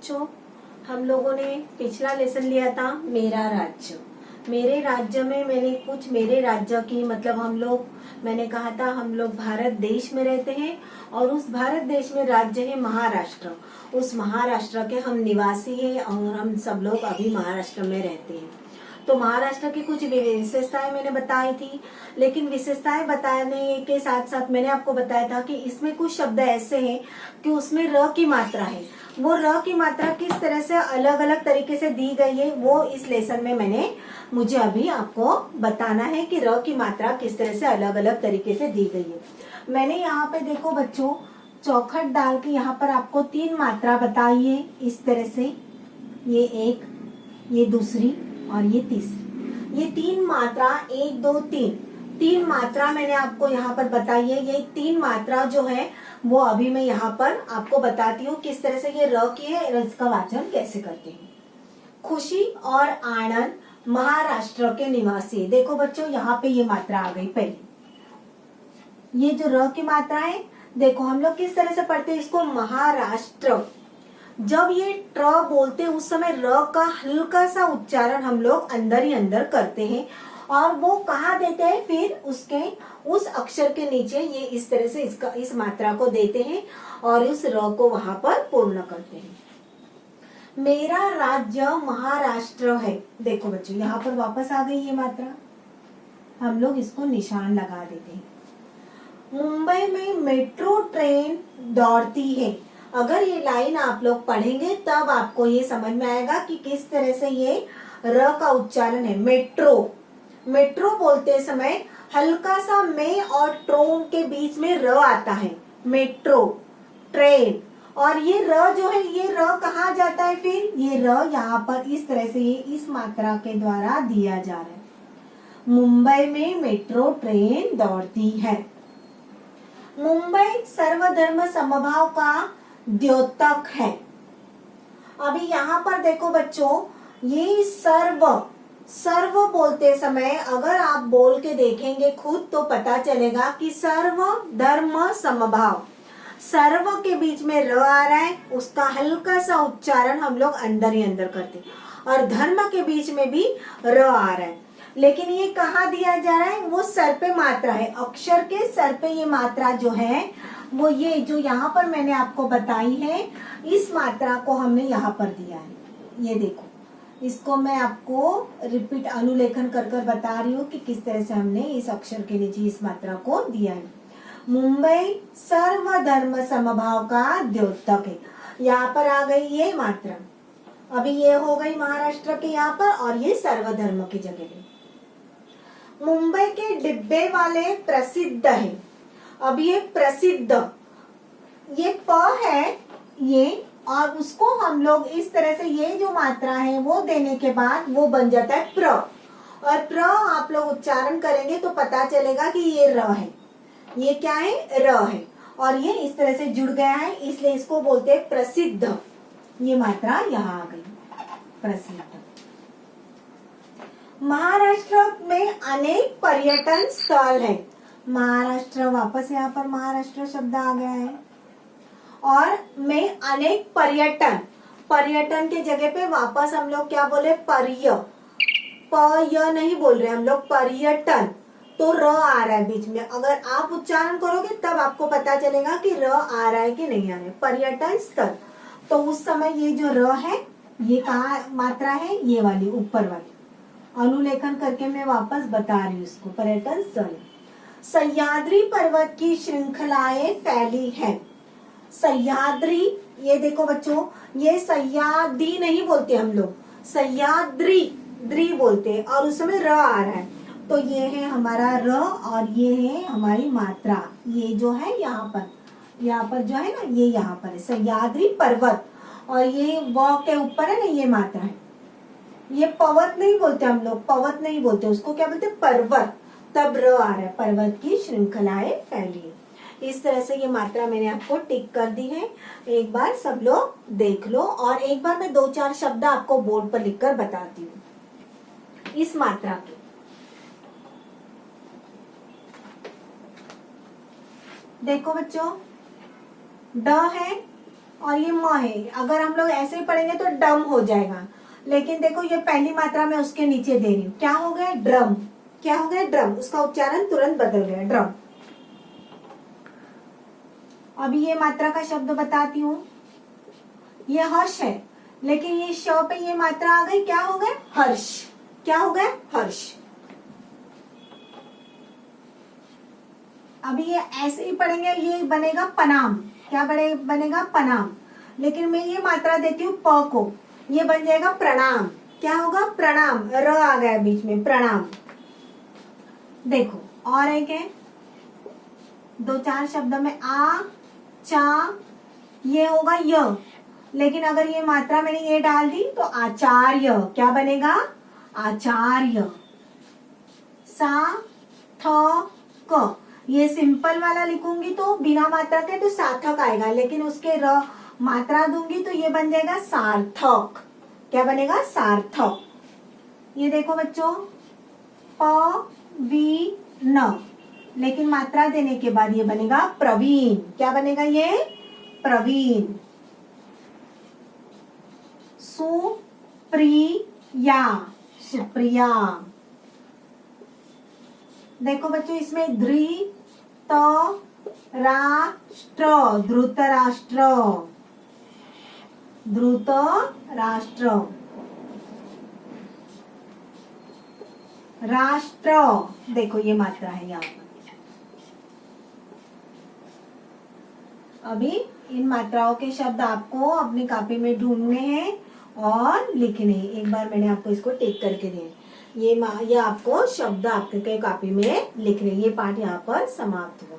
बच्चों, हम लोगों ने पिछला लेसन लिया था मेरा राज्य। मेरे राज्य में मैंने कुछ मेरे राज्य की मैंने कहा था हम लोग भारत देश में रहते हैं और उस भारत देश में राज्य है महाराष्ट्र। उस महाराष्ट्र के हम निवासी हैं और हम सब लोग अभी महाराष्ट्र में रहते हैं। तो महाराष्ट्र की कुछ विशेषताएं मैंने बताई थी, लेकिन विशेषताएं बताने के साथ साथ मैंने आपको बताया था कि इसमें कुछ शब्द ऐसे हैं कि उसमें र की मात्रा है। वो र की मात्रा किस तरह से अलग अलग तरीके से दी गई है वो इस लेसन में मुझे अभी आपको बताना है कि र की मात्रा किस तरह से अलग अलग तरीके से दी गई है। मैंने यहाँ पे देखो बच्चों चौखट डाल के यहाँ पर आपको 3 मात्रा बताई है इस तरह से, ये एक, ये दूसरी और ये तीसरी। ये 3 मात्रा 1 2 3 मात्रा मैंने आपको यहाँ पर बताई है। ये 3 मात्रा जो है वो अभी मैं यहाँ पर आपको बताती हूँ किस तरह से ये र की है, इसका वाचन कैसे करते हैं। खुशी और आनंद महाराष्ट्र के निवासी। देखो बच्चों यहाँ पे ये मात्रा आ गई पहले, ये जो र की मात्रा है देखो हम लोग किस तरह से पढ़ते हैं इसको, महाराष्ट्र। जब ये ट्र बोलते हैं उस समय र का हल्का सा उच्चारण हम लोग अंदर ही अंदर करते हैं और वो कहाँ देते हैं, फिर उसके उस अक्षर के नीचे ये इस तरह से इस मात्रा को देते हैं और इस र को वहां पर पूर्ण करते हैं। मेरा राज्य महाराष्ट्र है। देखो बच्चों यहाँ पर वापस आ गई ये मात्रा, हम लोग इसको निशान लगा देते हैं। मुंबई में मेट्रो ट्रेन दौड़ती है। अगर ये लाइन आप लोग पढ़ेंगे तब आपको ये समझ में आएगा कि किस तरह से ये र का उच्चारण है। मेट्रो, मेट्रो बोलते समय हल्का सा में और ट्रोन के बीच में र आता है, मेट्रो ट्रेन। और ये र जो है ये र कहाँ जाता है, फिर ये र यहाँ पर इस तरह से ये इस मात्रा के द्वारा दिया जा रहा है। मुंबई में मेट्रो ट्रेन दौड़ती है। मुंबई सर्वधर्म समभाव का द्योतक है। अभी यहाँ पर देखो बच्चों ये सर्व बोलते समय अगर आप बोल के देखेंगे खुद तो पता चलेगा कि सर्व धर्म समभाव, सर्व के बीच में र आ रहा है, उसका हल्का सा उच्चारण हम लोग अंदर ही अंदर करते हैं और धर्म के बीच में भी र आ रहा है। लेकिन ये कहाँ दिया जा रहा है, वो सर पे मात्रा है, अक्षर के सर पे ये मात्रा जो है वो ये जो यहाँ पर मैंने आपको बताई है इस मात्रा को हमने यहाँ पर दिया है। ये देखो इसको मैं आपको रिपीट अनुलेखन कर कर बता रही हूँ कि किस तरह से हमने इस अक्षर के नीचे इस मात्रा को दिया है। मुंबई सर्वधर्म समभाव का द्योतक है। यहाँ पर आ गई ये मात्रा, अभी ये हो गई महाराष्ट्र के यहाँ पर और ये सर्वधर्म की जगह है। मुंबई के डिब्बे वाले प्रसिद्ध है। अब ये प्रसिद्ध, ये प है ये और उसको हम लोग इस तरह से ये जो मात्रा है वो देने के बाद वो बन जाता है प्र, और प्र आप लोग उच्चारण करेंगे तो पता चलेगा कि ये र है। ये क्या है, र है और ये इस तरह से जुड़ गया है इसलिए इसको बोलते हैं प्रसिद्ध। ये मात्रा यहाँ आ गई प्रसिद्ध। महाराष्ट्र में अनेक पर्यटन स्थल है। महाराष्ट्र, वापस यहाँ पर महाराष्ट्र शब्द आ गया है और में अनेक पर्यटन, पर्यटन के जगह पे वापस हम लोग क्या बोले, य नहीं बोल रहे हम लोग, पर्यटन। तो र आ रहा है बीच में, अगर आप उच्चारण करोगे तब आपको पता चलेगा कि र आ रहा है कि नहीं आ रहा है। पर्यटन स्थल, तो उस समय ये जो र है ये कहाँ मात्रा है, ये वाली ऊपर वाली। अनुलेखन करके मैं वापस बता रही हूँ इसको, पर्यटन स्थल। सह्याद्री पर्वत की श्रृंखलाएं फैली है। सह्याद्री, ये देखो बच्चों ये सह्याद्री नहीं बोलते हम लोग, सह्याद्री द्री बोलते हैं और उसमें र आ रहा है। तो ये है हमारा र और ये है हमारी मात्रा, ये जो है यहाँ पर जो है ना ये यहाँ पर है सह्याद्री पर्वत और ये व के ऊपर है ना ये मात्रा है। ये पर्वत नहीं बोलते हम लोग, पर्वत नहीं बोलते उसको, क्या बोलते पर्वत, तब र आ रहा है। पर्वत की श्रृंखलाएं फैली है। इस तरह से ये मात्रा मैंने आपको टिक कर दी है। एक बार सब लोग देख लो और एक बार मैं 2-4 शब्द आपको बोर्ड पर लिखकर बताती हूँ इस मात्रा के। देखो बच्चों ड है, और ये म है। अगर हम लोग ऐसे ही पढ़ेंगे तो डम हो जाएगा, लेकिन देखो ये पहली मात्रा में उसके नीचे दे रही हूँ। क्या हो गया? ड्रम। क्या हो गया? ड्रम। उसका उच्चारण तुरंत बदल गया, ड्रम। अभी ये मात्रा का शब्द बताती हूँ। ये हर्ष है, लेकिन ये श पे ये मात्रा आ गई, क्या हो गया? हर्ष। क्या हो गया? हर्ष। अभी ये ऐसे ही पढ़ेंगे, ये बनेगा पनाम। क्या बनेगा? पनाम। लेकिन मैं ये मात्रा देती हूँ प को, ये बन जाएगा प्रणाम। क्या होगा? प्रणाम। र आ गया बीच में, प्रणाम। देखो और एक है, 2-4 शब्द में आ, चा, ये होगा य, लेकिन अगर ये मात्रा मैंने ये डाल दी तो आचार्य। क्या बनेगा? आचार्य। सा, थ, क, ये सिंपल वाला लिखूंगी तो बिना मात्रा के तो सार्थक आएगा, लेकिन उसके र मात्रा दूंगी तो ये बन जाएगा सार्थक। क्या बनेगा? सार्थक। ये देखो बच्चों, प, वी, न, लेकिन मात्रा देने के बाद ये बनेगा प्रवीण। क्या बनेगा? ये प्रवीण। सुप्रिया, सुप्रिया। देखो बच्चों, इसमें धृ, त, राष्ट्र, धृतराष्ट्र, धृतराष्ट्र, राष्ट्र। देखो ये मात्रा है यहाँ पर। अभी इन मात्राओं के शब्द आपको अपनी कॉपी में ढूंढने हैं और लिखने हैं। एक बार मैंने आपको इसको टिक करके दिए। ये आपको शब्द आपके कॉपी में लिखने। ये पाठ यहाँ पर समाप्त हुआ।